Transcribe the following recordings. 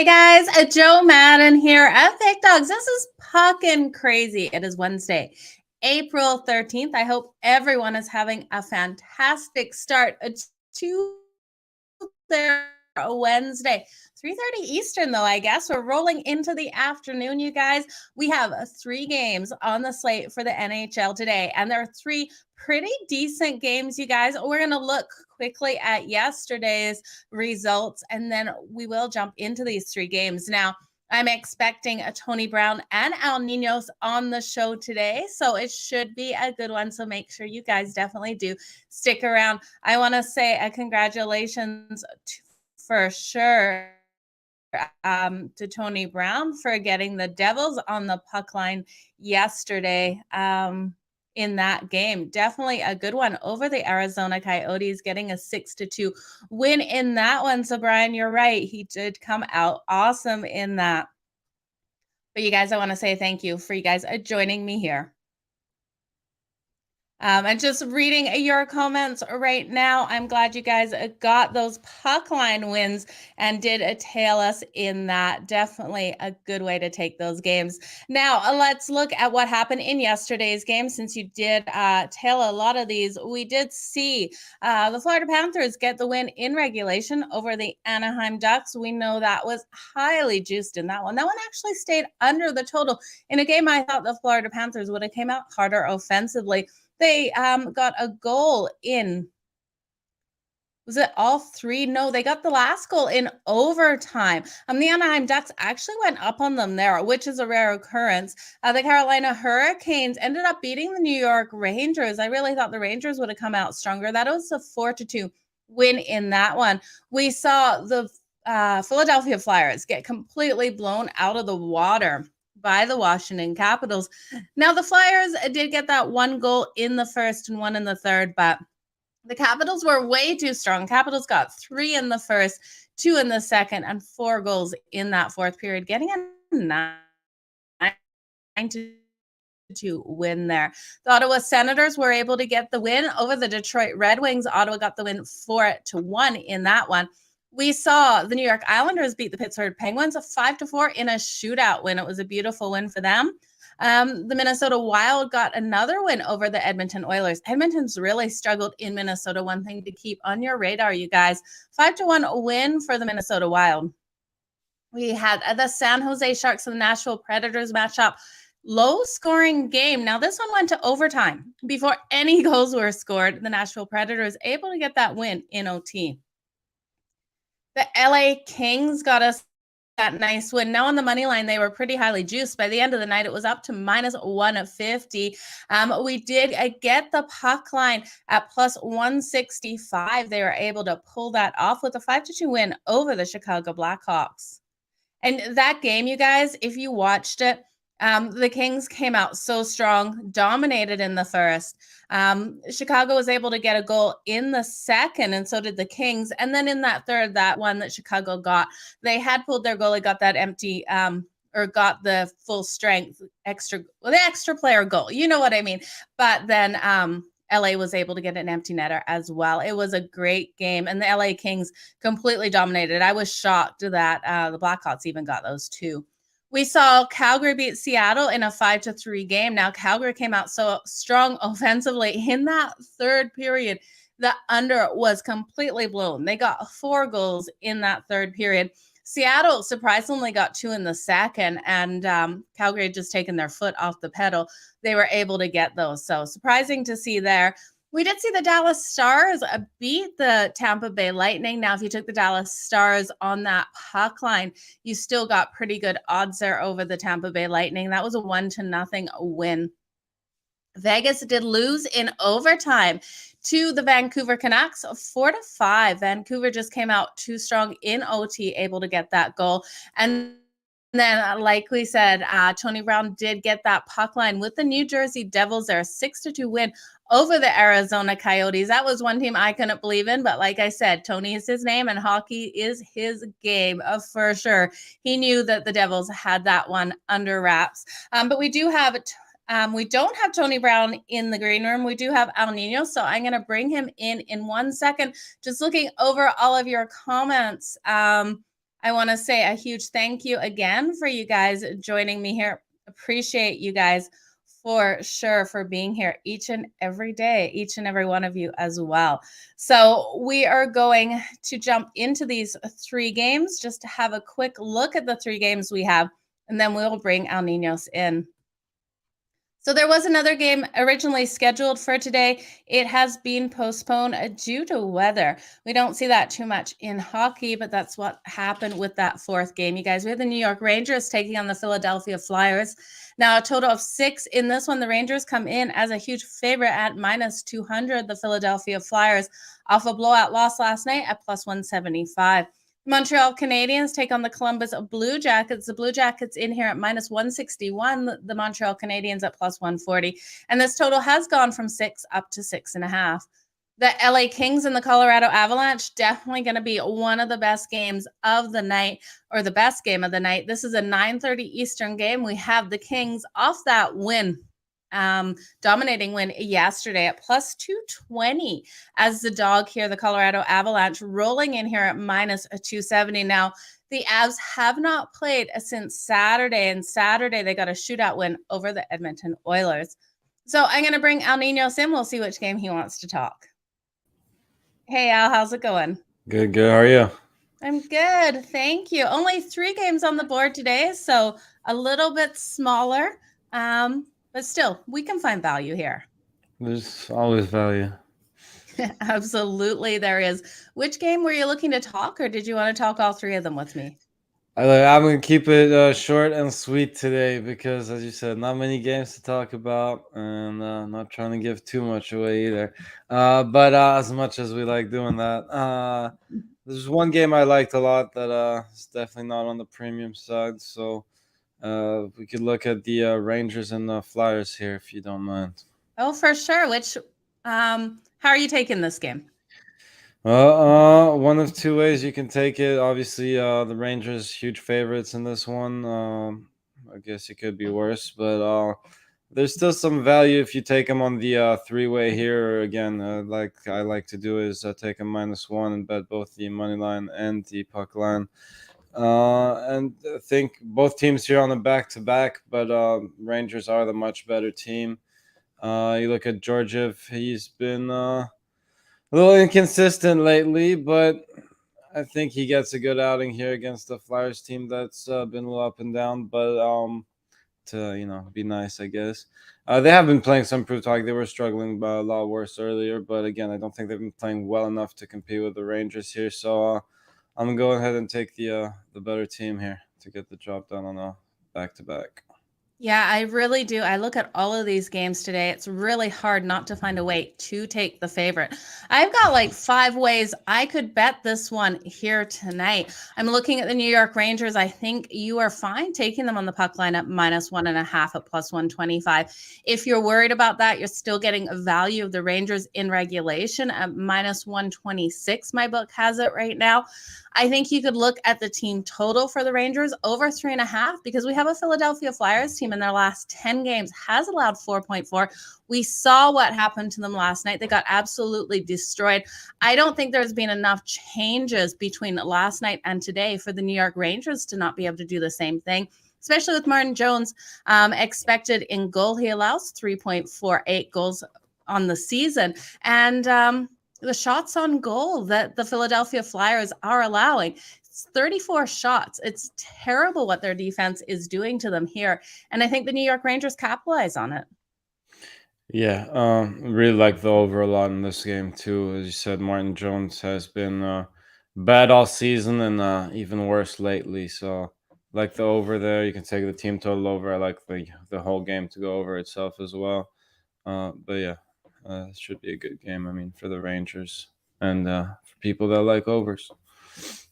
guys, Joe Madden here at Fake Dogs. This is Puckin crazy. It is Wednesday, April 13th. I hope everyone is having a fantastic start to their Wednesday. 3:30 Eastern, though, I guess. We're rolling into the afternoon, you guys. We have 3 games on the slate for the NHL today, and there are 3 pretty decent games, you guys. We're going to look quickly at yesterday's results, and then we will jump into these 3 games. Now, I'm expecting a Tony Brown and Al Ninos on the show today, so it should be a good one. So make sure you guys definitely do stick around. I want to say a congratulations for sure to Tony Brown for getting the Devils on the puck line yesterday in that game. Definitely a good one over the Arizona Coyotes, getting a 6-2 win in that one. So, Brian, you're right. He did come out awesome in that. But you guys, I want to say thank you for you guys joining me here. And just reading your comments right now, I'm glad you guys got those puck line wins and did tail us in that. Definitely a good way to take those games. Now, let's look at what happened in yesterday's game. Since you did tail a lot of these, we did see the Florida Panthers get the win in regulation over the Anaheim Ducks. We know that was highly juiced in that one. That one actually stayed under the total in a game I thought the Florida Panthers would have came out harder offensively. They got a goal in, was it all 3? No, they got the last goal in overtime. The Anaheim Ducks actually went up on them there, which is a rare occurrence. The Carolina Hurricanes ended up beating the New York Rangers. I really thought the Rangers would have come out stronger. That was a 4-2 win in that one. We saw the Philadelphia Flyers get completely blown out of the water by the Washington Capitals. Now, the Flyers did get that 1 goal in the first and 1 in the third, but the Capitals were way too strong. Capitals got 3 in the first, 2 in the second, and 4 goals in that fourth period, getting a 9-2 win there. The Ottawa Senators were able to get the win over the Detroit Red Wings. Ottawa got the win 4-1 in that one. We saw the New York Islanders beat the Pittsburgh Penguins 5-4 in a shootout win. It was a beautiful win for them. The Minnesota Wild got another win over the Edmonton Oilers. Edmonton's really struggled in Minnesota. One thing to keep on your radar, you guys. 5-1 win for the Minnesota Wild. We had the San Jose Sharks and the Nashville Predators matchup. Low-scoring game. Now, this one went to overtime. Before any goals were scored, the Nashville Predators able to get that win in OT. The LA Kings got us that nice win. Now on the money line, they were pretty highly juiced. By the end of the night, it was up to -150. We did get the puck line at +165. They were able to pull that off with a 5-2 win over the Chicago Blackhawks. And that game, you guys, if you watched it, the Kings came out so strong, dominated in the first. Chicago was able to get a goal in the second, and so did the Kings. And then in that third, that one that Chicago got, they had pulled their goalie, got that empty, or got the full strength the extra player goal. You know what I mean? But then LA was able to get an empty netter as well. It was a great game, and the LA Kings completely dominated. I was shocked that the Blackhawks even got those 2. We saw Calgary beat Seattle in a 5-3 game. Now, Calgary came out so strong offensively. In that third period, the under was completely blown. They got 4 goals in that third period. Seattle surprisingly got 2 in the second, and Calgary had just taken their foot off the pedal. They were able to get those. So surprising to see there. We did see the Dallas Stars beat the Tampa Bay Lightning. Now, if you took the Dallas Stars on that puck line, you still got pretty good odds there over the Tampa Bay Lightning. That was a 1-0 win. Vegas did lose in overtime to the Vancouver Canucks 4-5. Vancouver just came out too strong in OT, able to get that goal. And then, like we said, Tony Brown did get that puck line with the New Jersey Devils there, 6-2 win over the Arizona Coyotes. That was one team I couldn't believe in, but like I said, Tony is his name and hockey is his game for sure. He knew that the Devils had that one under wraps. But we don't have Tony Brown in the green room. We do have Al Ninos, so I'm going to bring him in 1 second. Just looking over all of your comments. I want to say a huge thank you again for you guys joining me here. Appreciate you guys for sure for being here each and every day, each and every one of you as well. So we are going to jump into these 3 games just to have a quick look at the 3 games we have, and then we'll bring El Niños in. So there was another game originally scheduled for today. It has been postponed due to weather. We don't see that too much in hockey, but that's what happened with that 4th game. You guys, we have the New York Rangers taking on the Philadelphia Flyers. Now, a total of 6 in this one. The Rangers come in as a huge favorite at minus 200. The Philadelphia Flyers off a blowout loss last night at plus 175. Montreal Canadiens take on the Columbus Blue Jackets. The Blue Jackets in here at minus 161. The Montreal Canadiens at plus 140. And this total has gone from 6 up to 6.5. The LA Kings and the Colorado Avalanche, definitely going to be one of the best games of the night, or the best game of the night. This is a 9:30 Eastern game. We have the Kings off that win. Dominating win yesterday at plus 220 as the dog here. The Colorado Avalanche rolling in here at minus 270. Now, the Avs have not played since Saturday, and Saturday they got a shootout win over the Edmonton Oilers. So I'm going to bring El Niños in. We'll see which game he wants to talk. Hey, Al, how's it going? Good. How are you? I'm good. Thank you. Only 3 games on the board today, so a little bit smaller. But still, we can find value here. There's always value. Absolutely, there is. Which game were you looking to talk, or did you want to talk all 3 of them with me? I'm going to keep it short and sweet today because, as you said, not many games to talk about, and not trying to give too much away either. But as much as we like doing that, there's one game I liked a lot that is definitely not on the premium side. So we could look at the Rangers and the Flyers here, if you don't mind. Oh, for sure. Which, how are you taking this game? One of 2 ways you can take it. Obviously, the Rangers huge favorites in this one. I guess it could be worse, but there's still some value if you take them on the 3-way here. Again, like I like to do is take a -1 and bet both the money line and the puck line. And I think both teams here on a back-to-back, but Rangers are the much better team. You look at Georgiev; he's been a little inconsistent lately, but I think he gets a good outing here against the Flyers team that's been a little up and down. But to be nice, I guess. They have been playing some improved hockey. They were struggling a lot worse earlier, but again, I don't think they've been playing well enough to compete with the Rangers here. So I'm gonna go ahead and take the better team here to get the job done on a back-to-back. Yeah, I really do. I look at all of these games today. It's really hard not to find a way to take the favorite. I've got like 5 ways I could bet this one here tonight. I'm looking at the New York Rangers. I think you are fine taking them on the puck line at -1.5 at plus 125. If you're worried about that, you're still getting a value of the Rangers in regulation at -126. My book has it right now. I think you could look at the team total for the Rangers over 3.5 because we have a Philadelphia Flyers team in their last 10 games has allowed 4.4. We saw what happened to them last night. They got absolutely destroyed. I don't think there's been enough changes between last night and today for the New York Rangers to not be able to do the same thing, especially with Martin Jones expected in goal. He allows 3.48 goals on the season. And the shots on goal that the Philadelphia Flyers are allowing. It's 34 shots. It's terrible what their defense is doing to them here. And I think the New York Rangers capitalize on it. Yeah, really like the over a lot in this game too. As you said, Martin Jones has been bad all season and even worse lately. So like the over there, you can take the team total over. I like the whole game to go over itself as well. But yeah, it should be a good game. I mean, for the Rangers and for people that like overs,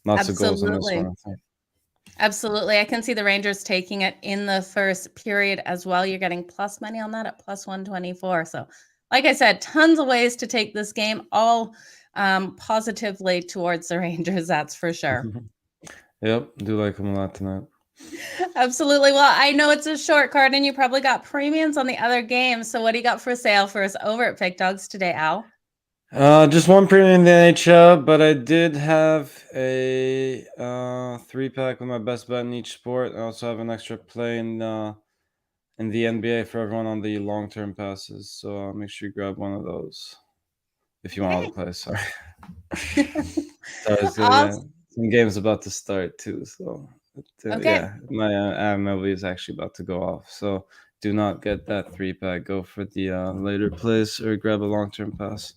lots of goals in this one, I think. Absolutely. I can see the Rangers taking it in the first period as well. You're getting plus money on that at plus 124. So, like I said, tons of ways to take this game, all positively towards the Rangers, that's for sure. Yep, do like them a lot tonight. Absolutely. Well, I know it's a short card and you probably got premiums on the other games. So, what do you got for sale for us over at Pick Dogs today, Al? Just one premium in the NHL, but I did have a 3-pack with my best bet in each sport. I also have an extra play in the NBA for everyone on the long-term passes. So make sure you grab one of those if you want all the Okay. plays. Sorry. So yeah, Awesome. some games about to start too. So Okay. yeah, my MLB is actually about to go off. So do not get that 3-pack. Go for the later plays or grab a long-term pass.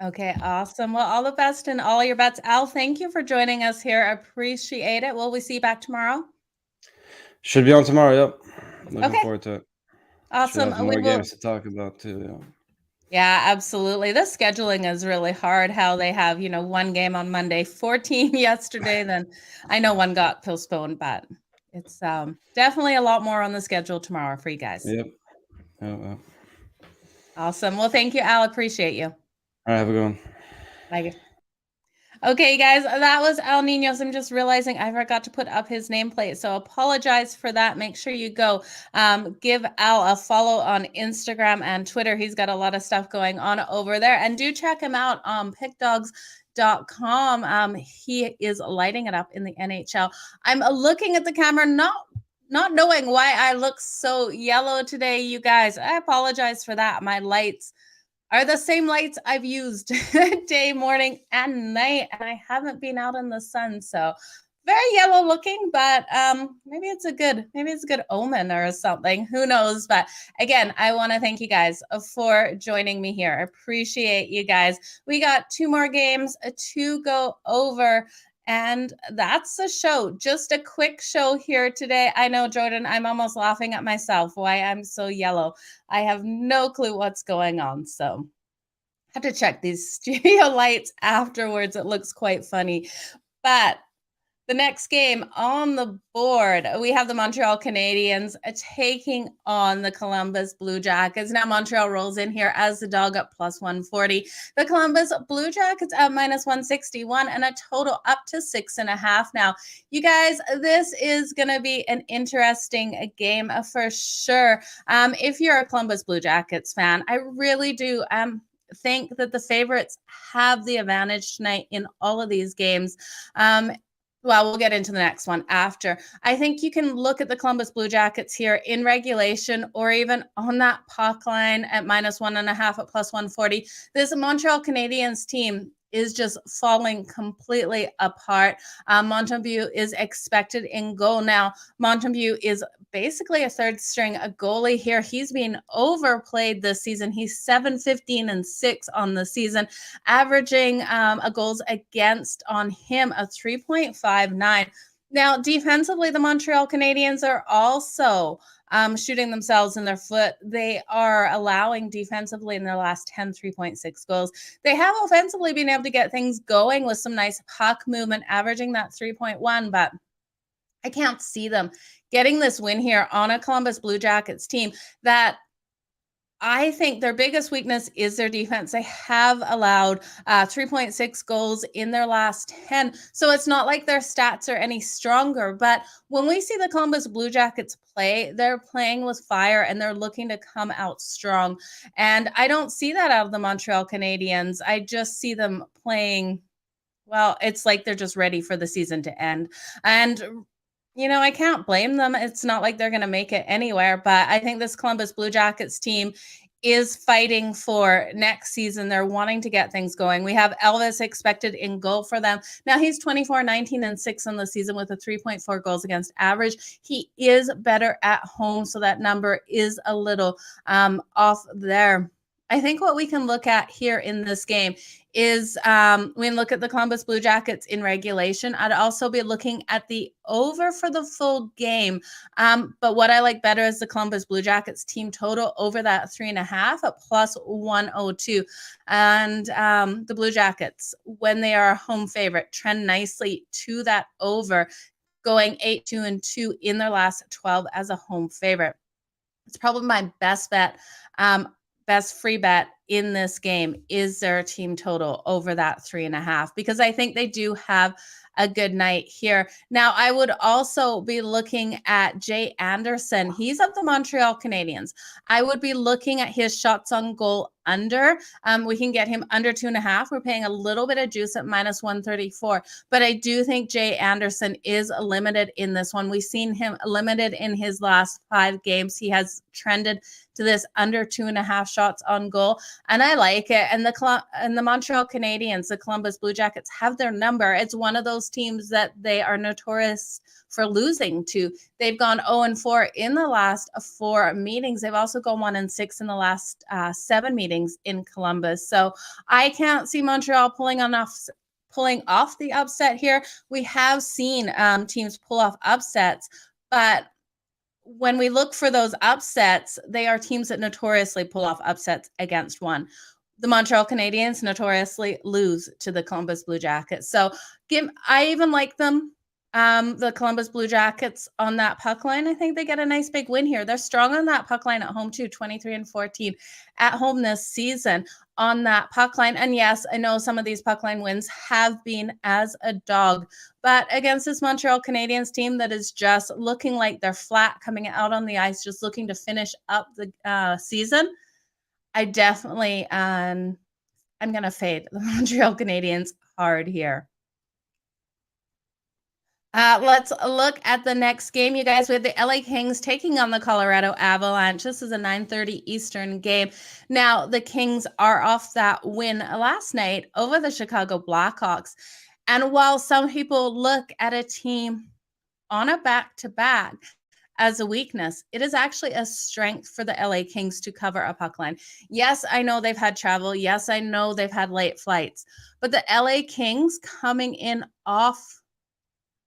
Okay, awesome. Well, all the best in all your bets. Al, thank you for joining us here. Appreciate it. Will we see you back tomorrow? Should be on tomorrow. Yep. Looking Okay, forward to it. Should awesome. have We more will. games to talk about too. Yeah. Yeah, absolutely. The scheduling is really hard. How they have, one game on Monday, 14 yesterday, then I know one got postponed, but it's definitely a lot more on the schedule tomorrow for you guys. Yep. Yep. Awesome. Well, thank you, Al. Appreciate you. All right. Have a good one. Bye. Okay, guys, that was Al Ninos. I'm just realizing I forgot to put up his nameplate, so apologize for that. Make sure you go give Al a follow on Instagram and Twitter. He's got a lot of stuff going on over there, and do check him out on pickdogs.com. He is lighting it up in the NHL. I'm looking at the camera, not knowing why I look so yellow today, you guys. I apologize for that. My lights are the same lights I've used day, morning, and night, and I haven't been out in the sun, so very yellow looking, but maybe it's a good omen or something. Who knows? But again, I want to thank you guys for joining me here. I appreciate you guys. We got 2 more games to go over. And that's the show. Just a quick show here today. I know, Jordan, I'm almost laughing at myself why I'm so yellow. I have no clue what's going on. So I have to check these studio lights afterwards. It looks quite funny. But the next game on the board, we have the Montreal Canadiens taking on the Columbus Blue Jackets. Now Montreal rolls in here as the dog at plus 140. The Columbus Blue Jackets at minus 161 and a total up to 6.5. Now, you guys, this is going to be an interesting game for sure. If you're a Columbus Blue Jackets fan, I really do think that the favorites have the advantage tonight in all of these games. Well, we'll get into the next one after. I think you can look at the Columbus Blue Jackets here in regulation or even on that puck line at minus 1.5 at plus 140. This Montreal Canadiens team is just falling completely apart. Montembeault is expected in goal now. Montembeault is basically a third string a goalie here. He's been overplayed this season. He's 7-15-6 on the season, averaging a goals against on him of 3.59. Now, defensively, the Montreal Canadiens are also shooting themselves in their foot. They are allowing defensively in their last 10, 3.6 goals. They have offensively been able to get things going with some nice puck movement, averaging that 3.1, but I can't see them getting this win here on a Columbus Blue Jackets team that I think their biggest weakness is their defense. They have allowed 3.6 goals in their last 10. So it's not like their stats are any stronger. But when we see the Columbus Blue Jackets play, they're playing with fire and they're looking to come out strong. And I don't see that out of the Montreal Canadiens. I just see them playing, well, it's like they're just ready for the season to end. And I can't blame them. It's not like they're going to make it anywhere, but I think this Columbus Blue Jackets team is fighting for next season. They're wanting to get things going. We have Elvis expected in goal for them. Now he's 24-19-6 on the season with a 3.4 goals against average. He is better at home, so that number is a little off there. I think what we can look at here in this game is we can look at the Columbus Blue Jackets in regulation. I'd also be looking at the over for the full game. But what I like better is the Columbus Blue Jackets team total over that 3.5 at plus 102. And the Blue Jackets, when they are a home favorite, trend nicely to that over, going 8-2-2 in their last 12 as a home favorite. It's probably my best bet. Best free bet in this game is their team total over that 3.5, because I think they do have a good night here. Now, I would also be looking at Jay Anderson. He's of the Montreal Canadiens. I would be looking at his shots on goal under. We can get him under 2.5. We're paying a little bit of juice at -134, but I do think Jay Anderson is limited in this one. We've seen him limited in his last 5 games. He has trended to this under 2.5 shots on goal, and I like it. And the Montreal Canadiens, the Columbus Blue Jackets, have their number. It's one of those teams that they are notorious for losing to. They've gone 0-4 in the last 4 meetings. They've also gone 1-6 in the last 7 meetings in Columbus. So I can't see Montreal pulling off the upset here. We have seen teams pull off upsets, but when we look for those upsets, they are teams that notoriously pull off upsets against one. The Montreal Canadiens notoriously lose to the Columbus Blue Jackets. So I even like them, the Columbus Blue Jackets, on that puck line. I think they get a nice big win here. They're strong on that puck line at home too, 23-14 at home this season on that puck line. And yes, I know some of these puck line wins have been as a dog, but against this Montreal Canadiens team that is just looking like they're flat coming out on the ice, just looking to finish up the season, I definitely I'm going to fade the Montreal Canadiens hard here. Let's look at the next game, you guys. We have the LA Kings taking on the Colorado Avalanche. This is a 9:30 Eastern game. Now, the Kings are off that win last night over the Chicago Blackhawks. And while some people look at a team on a back-to-back as a weakness, it is actually a strength for the LA Kings to cover a puck line. Yes, I know they've had travel. Yes, I know they've had late flights. But the LA Kings, coming in off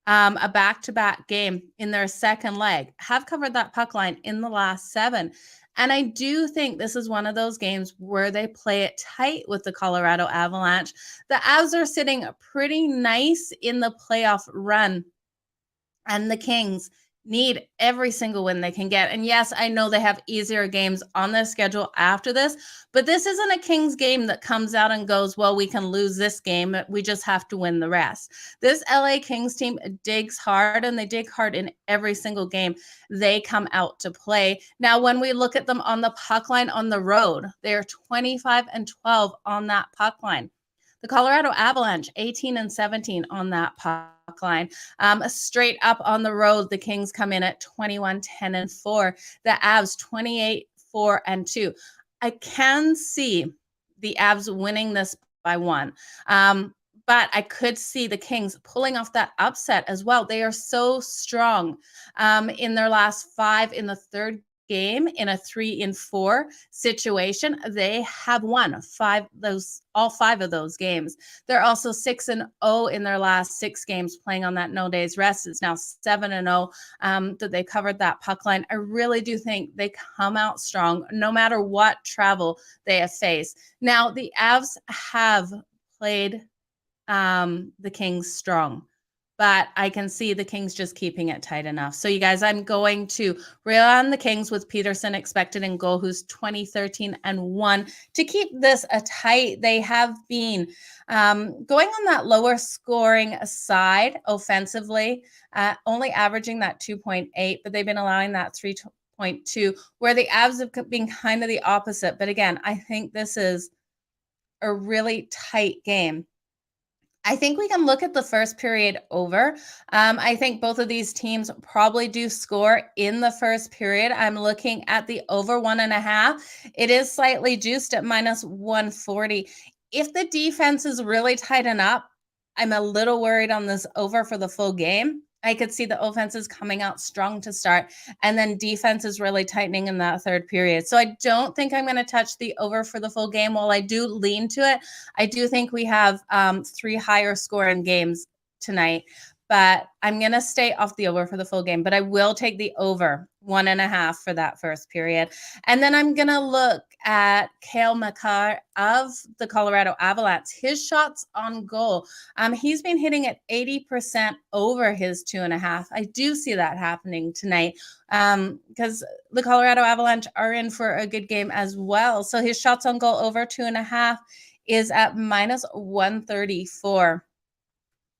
a back-to-back game in their second leg, have covered that puck line in the last 7. And I do think this is one of those games where they play it tight with the Colorado Avalanche. The Avs are sitting pretty nice in the playoff run, and the Kings need every single win they can get. And yes, I know they have easier games on their schedule after this, but this isn't a Kings game that comes out and goes, well, we can lose this game, we just have to win the rest. This LA Kings team digs hard, and they dig hard in every single game they come out to play. Now, when we look at them on the puck line on the road, they're 25-12 on that puck line. The Colorado Avalanche, 18-17 on that puck line. Straight up on the road, the Kings come in at 21-10-4. The Avs, 28-4-2. I can see the Avs winning this by 1. But I could see the Kings pulling off that upset as well. They are so strong in their last 5 in the third game in a 3-4 situation. They have won all 5 of those games. They're also 6-0 in their last 6 games playing on that no days rest. It's now 7-0 that they covered that puck line. I really do think they come out strong no matter what travel they have faced. Now, the Avs have played the Kings strong, but I can see the Kings just keeping it tight enough. So, you guys, I'm going to reel on the Kings with Peterson expected in goal, who's 20-13-1, to keep this tight. They have been going on that lower scoring side offensively, only averaging that 2.8, but they've been allowing that 3.2, where the Avs have been kind of the opposite. But again, I think this is a really tight game. I think we can look at the first period over. I think both of these teams probably do score in the first period. I'm looking at the over 1.5. It is slightly juiced at -140. If the defense is really tighten up, I'm a little worried on this over for the full game. I could see the offenses coming out strong to start, and then defense is really tightening in that third period. So I don't think I'm going to touch the over for the full game. While I do lean to it, I do think we have 3 higher scoring games tonight. but I'm going to stay off the over for the full game, but I will take the over 1.5 for that first period. And then I'm going to look at Cale Makar of the Colorado Avalanche. His shots on goal, he's been hitting at 80% over his 2.5. I do see that happening tonight because the Colorado Avalanche are in for a good game as well. So his shots on goal over 2.5 is at minus 134.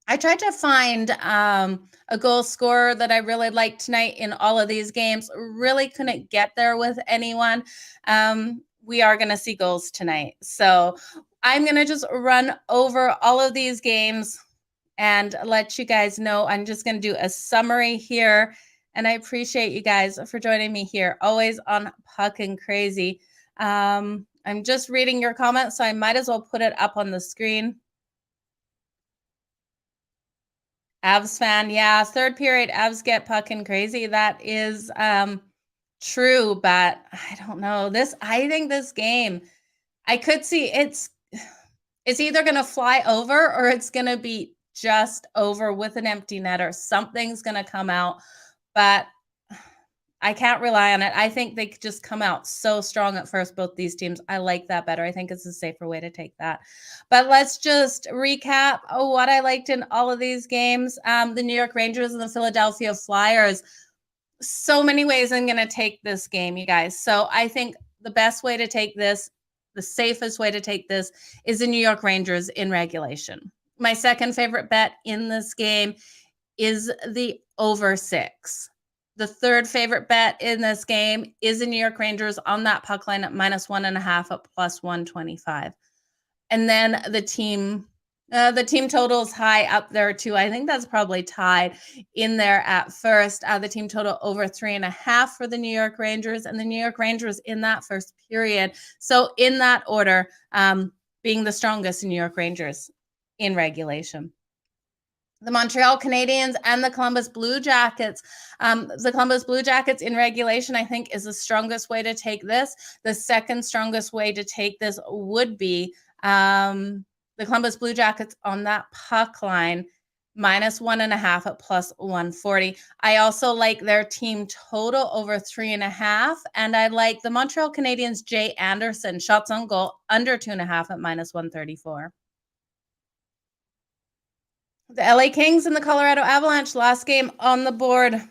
I tried to find a goal scorer that I really liked tonight in all of these games. Really couldn't get there with anyone. We are going to see goals tonight. So I'm going to just run over all of these games and let you guys know. I'm just going to do a summary here. And I appreciate you guys for joining me here, always on Puckin Crazy. I'm just reading your comments, so I might as well put it up on the screen. Avs fan, yeah. Third period, Avs get Puckin Crazy. That is true, but I don't know. I think this game, I could see it's either going to fly over or it's going to be just over with an empty net or something's going to come out, but I can't rely on it. I think they could just come out so strong at first, both these teams. I like that better. I think it's a safer way to take that. But let's just recap what I liked in all of these games. The New York Rangers and the Philadelphia Flyers. So many ways I'm going to take this game, you guys. So I think the best way to take this, the safest way to take this, is the New York Rangers in regulation. My second favorite bet in this game is the over 6. The third favorite bet in this game is the New York Rangers on that puck line at minus 1.5 at plus 125. And then the team total is high up there too. I think that's probably tied in there at first. The team total over 3.5 for the New York Rangers, and the New York Rangers in that first period. So in that order, being the strongest New York Rangers in regulation. The Montreal Canadiens and the Columbus Blue Jackets. The Columbus Blue Jackets in regulation, I think, is the strongest way to take this. The second strongest way to take this would be the Columbus Blue Jackets on that puck line, minus 1.5 at plus 140. I also like their team total over 3.5. And I like the Montreal Canadiens' Jay Anderson shots on goal under 2.5 at minus 134. The LA Kings and the Colorado Avalanche, last game on the board.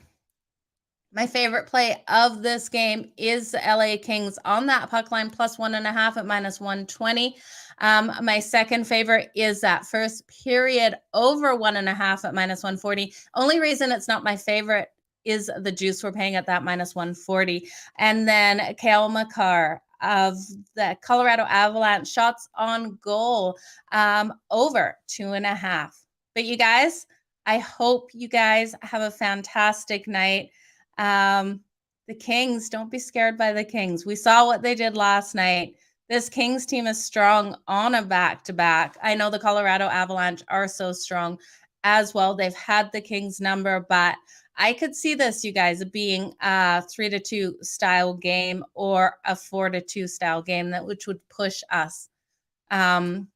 My favorite play of this game is the LA Kings on that puck line, plus 1.5 at minus 120. My second favorite is that first period over 1.5 at minus 140. Only reason it's not my favorite is the juice we're paying at that minus 140. And then Cale Makar of the Colorado Avalanche, shots on goal over 2.5. But you guys, I hope you guys have a fantastic night. The Kings, don't be scared by the Kings. We saw what they did last night. This Kings team is strong on a back-to-back. I know the Colorado Avalanche are so strong as well. They've had the Kings number, but I could see this, you guys, being a 3-2 style game or a 4-2 style game, which would push us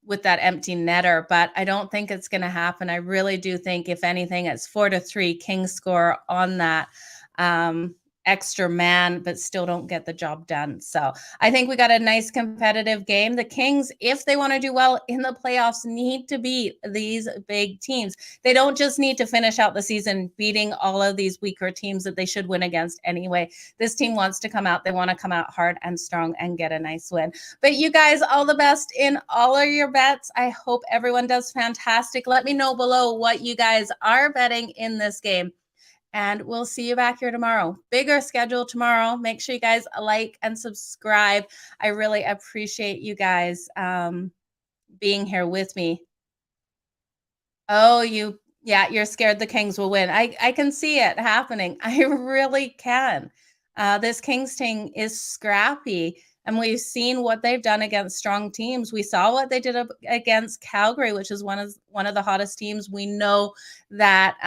with that empty netter, but I don't think it's going to happen. I really do think, if anything, it's 4-3 Kings score on that extra man, but still don't get the job done. So I think we got a nice competitive game. The Kings, if they want to do well in the playoffs, need to beat these big teams. They don't just need to finish out the season beating all of these weaker teams that they should win against anyway. This team wants to come out. They want to come out hard and strong and get a nice win. But you guys, all the best in all of your bets. I hope everyone does fantastic. Let me know below what you guys are betting in this game. And we'll see you back here tomorrow. Bigger schedule tomorrow. Make sure you guys like and subscribe. I really appreciate you guys being here with me. Oh, you're scared the Kings will win. I can see it happening. I really can. This Kings team is scrappy, and we've seen what they've done against strong teams. We saw what they did against Calgary, which is one of the hottest teams. We know that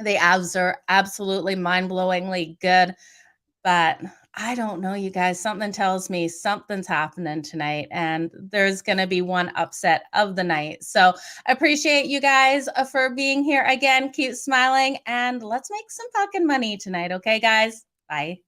the Avs are absolutely mind-blowingly good, but I don't know, you guys. Something tells me something's happening tonight, and there's going to be one upset of the night. So I appreciate you guys for being here again. Keep smiling, and let's make some fucking money tonight. Okay, guys? Bye.